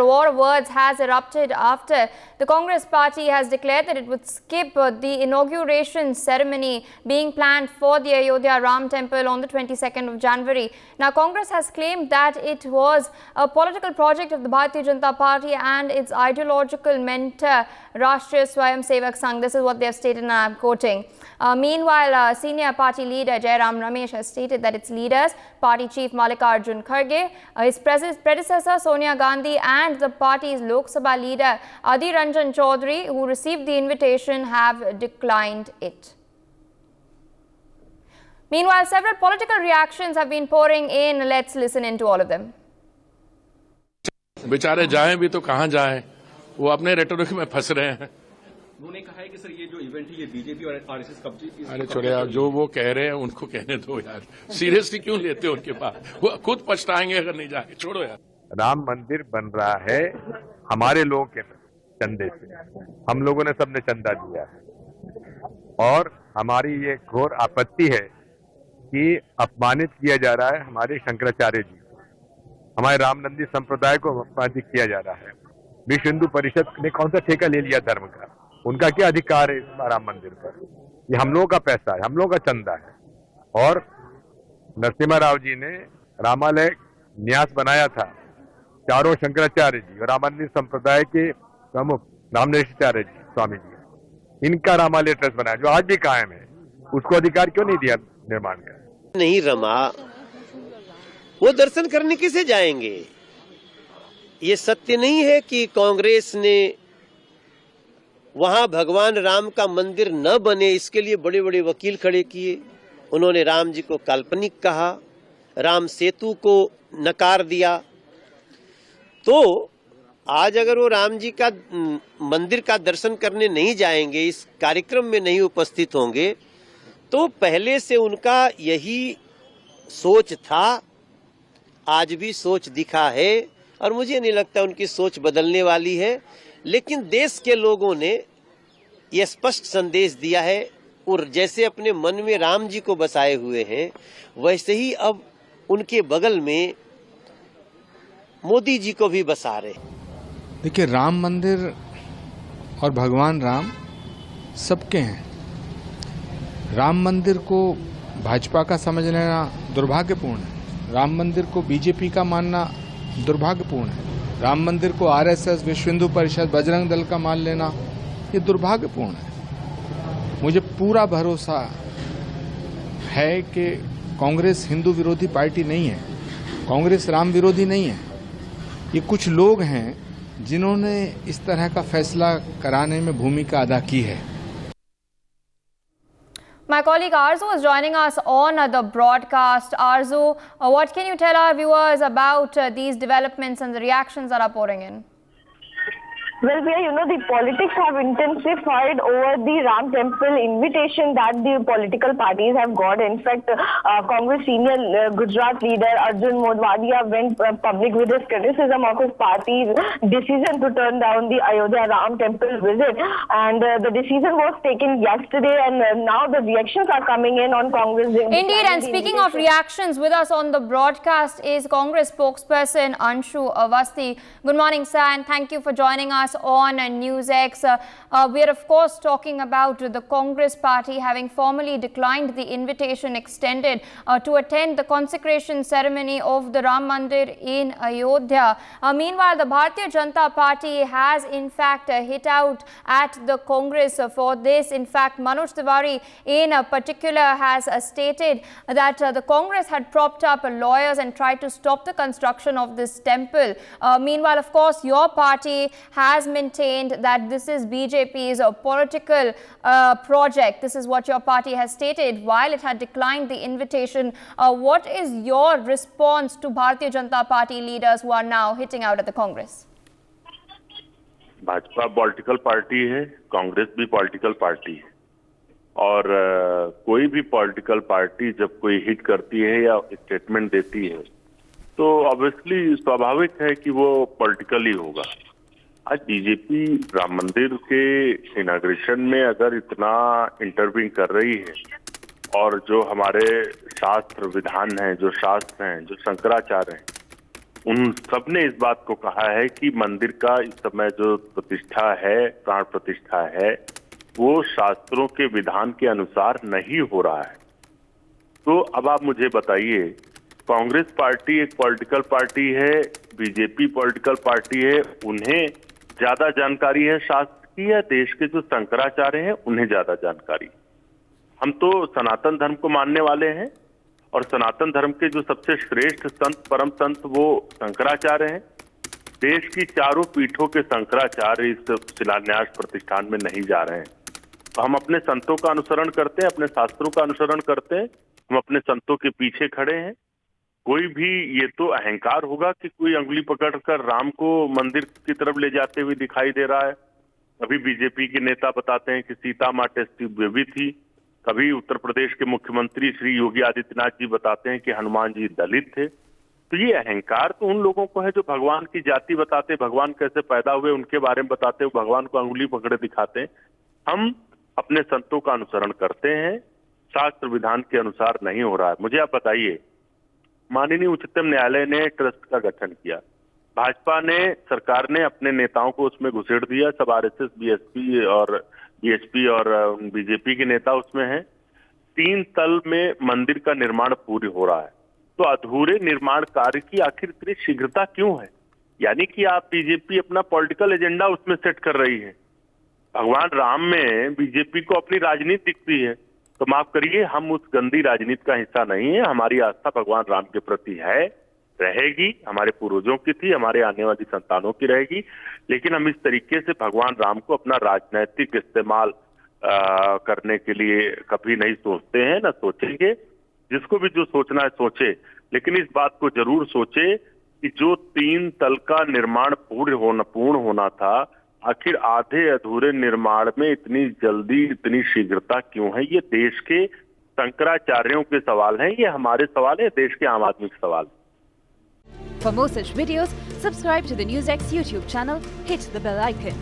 a war of words has erupted after the Congress party has declared that it would skip the inauguration ceremony being planned for the Ayodhya Ram Temple on the 22nd of January. Now, Congress has claimed that it was a political project of the Bharatiya Janata Party and its ideological mentor, Rashtriya Swayamsevak Sangh. This is what they have stated, and I am quoting. Meanwhile, senior party leader Jairam Ramesh has stated that its leaders, party chief Mallikarjun Kharge, his predecessor Sonia Gandhi and the party's Lok Sabha leader Adhir Ranjan Chaudhary, who received the invitation, have declined it. Meanwhile, several political reactions have been pouring in. Let's listen into all of them. बेचारे जाएं भी तो कहां जाएं, वो अपने rhetoric में फंस रहे हैं। उन्होंने कहा है कि सर ये जो इवेंट है ये बीजेपी और आरएसएस कब्जे। अरे छोड़े यार, जो वो कह रहे हैं उनको कहने दो यार, सीरियसली क्यों लेते हो उनके बात? वो खुद पछताएंगे अगर नहीं जाएंगे। छोड़ो यार। राम मंदिर बन रहा है हमारे लोगों के चंदे से, हम लोगों ने सबने चंदा दिया है और हमारी ये घोर आपत्ति है कि अपमानित किया जा रहा है हमारे शंकराचार्य जी, हमारे रामनंदी संप्रदाय को अपमानित किया जा रहा है। विश्व हिंदू परिषद ने कौन सा ठेका ले लिया धर्म का? उनका क्या अधिकार है इस राम मंदिर पर? ये हम लोगों का पैसा है, हम लोगों का चंदा है। और नरसिम्हा राव जी ने रामालय न्यास बनाया था, चारों शंकराचार्य जी और रामानंदी संप्रदाय के प्रमुख रामनेशाचार्य जी स्वामी जी, इनका रामालय ट्रस्ट बनाया जो आज भी कायम है। उसको अधिकार क्यों नहीं दिया निर्माण का? नहीं रमा, वो दर्शन करने किसे जाएंगे? ये सत्य नहीं है कि कांग्रेस ने वहां भगवान राम का मंदिर न बने इसके लिए बड़े बड़े वकील खड़े किए। उन्होंने राम जी को काल्पनिक कहा, राम सेतु को नकार दिया। तो आज अगर वो राम जी का मंदिर का दर्शन करने नहीं जाएंगे, इस कार्यक्रम में नहीं उपस्थित होंगे, तो पहले से उनका यही सोच था, आज भी सोच दिखा है और मुझे नहीं लगता उनकी सोच बदलने वाली है। लेकिन देश के लोगों ने यह स्पष्ट संदेश दिया है और जैसे अपने मन में राम जी को बसाए हुए हैं, वैसे ही अब उनके बगल में मोदी जी को भी बसा रहे। देखिए, राम मंदिर और भगवान राम सबके हैं। राम मंदिर को भाजपा का समझ लेना दुर्भाग्यपूर्ण है, राम मंदिर को बीजेपी का मानना दुर्भाग्यपूर्ण है, राम मंदिर को आरएसएस, विश्व हिंदू परिषद, बजरंग दल का मान लेना ये दुर्भाग्यपूर्ण है। मुझे पूरा भरोसा है कि कांग्रेस हिंदू विरोधी पार्टी नहीं है, कांग्रेस राम विरोधी नहीं है। ये कुछ लोग हैं जिन्होंने इस तरह का फैसला कराने में भूमिका अदा की है। My colleague Arzu is joining us on the broadcast. Arzu, what can you tell our viewers about these developments and the reactions that are pouring in? Well, Priya, the politics have intensified over the Ram Temple invitation that the political parties have got. In fact, Congress senior Gujarat leader Arjun Modwadia went public with his criticism of his party's decision to turn down the Ayodhya Ram Temple visit. And the decision was taken yesterday, and now the reactions are coming in on Congress. Indeed, and speaking of reactions, with us on the broadcast is Congress spokesperson Anshu Awasthi. Good morning, sir, and thank you for joining us on NewsX. We are of course talking about the Congress party having formally declined the invitation extended to attend the consecration ceremony of the Ram Mandir in Ayodhya. Meanwhile, the Bharatiya Janata Party has in fact hit out at the Congress for this. In fact, Manoj Tiwari in particular has stated that the Congress had propped up lawyers and tried to stop the construction of this temple. Meanwhile, of course, your party has maintained that this is BJP's political project. This is what your party has stated while it had declined the invitation. What is your response to Bharatiya Janata Party leaders who are now hitting out at the Congress? Bhajpa political party है, कांग्रेस भी political party है और कोई भी political party जब कोई hit करती है या स्टेटमेंट देती है तो ऑब्वियसली स्वाभाविक है कि वो पॉलिटिकल ही होगा। आज बीजेपी राम मंदिर के इनॉग्रेशन में अगर इतना इंटरवीन कर रही है और जो हमारे शास्त्र विधान हैं, जो शास्त्र हैं, जो शंकराचार्य हैं, उन सबने इस बात को कहा है कि मंदिर का इस समय जो प्रतिष्ठा है, प्राण प्रतिष्ठा है, वो शास्त्रों के विधान के अनुसार नहीं हो रहा है। तो अब आप मुझे बताइए, कांग्रेस पार्टी एक पॉलिटिकल पार्टी है, बीजेपी पॉलिटिकल पार्टी है, उन्हें ज्यादा जानकारी है शास्त्र की या देश के जो शंकराचार्य हैं उन्हें ज्यादा जानकारी? हम तो सनातन धर्म को मानने वाले हैं और सनातन धर्म के जो सबसे श्रेष्ठ संत, परम संत, वो शंकराचार्य हैं। देश की चारों पीठों के शंकराचार्य इस शिलान्यास प्रतिष्ठान में नहीं जा रहे हैं। तो हम अपने संतों का अनुसरण करते हैं, अपने शास्त्रों का अनुसरण करते हैं, हम अपने संतों के पीछे खड़े हैं। कोई भी ये तो अहंकार होगा कि कोई अंगुली पकड़कर राम को मंदिर की तरफ ले जाते हुए दिखाई दे रहा है। अभी बीजेपी के नेता बताते हैं कि सीता माँ टेस्ट बेबी थी, कभी उत्तर प्रदेश के मुख्यमंत्री श्री योगी आदित्यनाथ जी बताते हैं कि हनुमान जी दलित थे। तो ये अहंकार तो उन लोगों को है जो भगवान की जाति बताते, भगवान कैसे पैदा हुए उनके बारे में बताते, भगवान को अंगुली पकड़े दिखाते हैं। हम अपने संतों का अनुसरण करते हैं, शास्त्र विधान के अनुसार नहीं हो रहा है। मुझे आप बताइए, माननीय उच्चतम न्यायालय ने ट्रस्ट का गठन किया, भाजपा ने, सरकार ने अपने नेताओं को उसमें घुसेड़ दिया, सब आरएसएस, बीएसपी और बीजेपी के नेता उसमें हैं। 3 तल में मंदिर का निर्माण पूर्ण हो रहा है, तो अधूरे निर्माण कार्य की आखिर इतनी शीघ्रता क्यों है? यानी कि आप बीजेपी अपना पॉलिटिकल एजेंडा उसमें सेट कर रही है। भगवान राम में बीजेपी को अपनी राजनीति दिखती है, तो माफ करिए, हम उस गंदी राजनीति का हिस्सा नहीं है। हमारी आस्था भगवान राम के प्रति है, रहेगी, हमारे पूर्वजों की थी, हमारे आने वाली संतानों की रहेगी। लेकिन हम इस तरीके से भगवान राम को अपना राजनीतिक इस्तेमाल करने के लिए कभी नहीं सोचते हैं, न सोचेंगे। जिसको भी जो सोचना है सोचे, लेकिन इस बात को जरूर सोचे कि जो 3 तल का निर्माण पूर्ण होना था, आखिर आधे अधूरे निर्माण में इतनी जल्दी, इतनी शीघ्रता क्यों है? ये देश के शंकराचार्यों के सवाल हैं, ये हमारे सवाल है, देश के आम आदमी के सवाल। For more such videos, subscribe to the NewsX YouTube channel, hit the bell icon.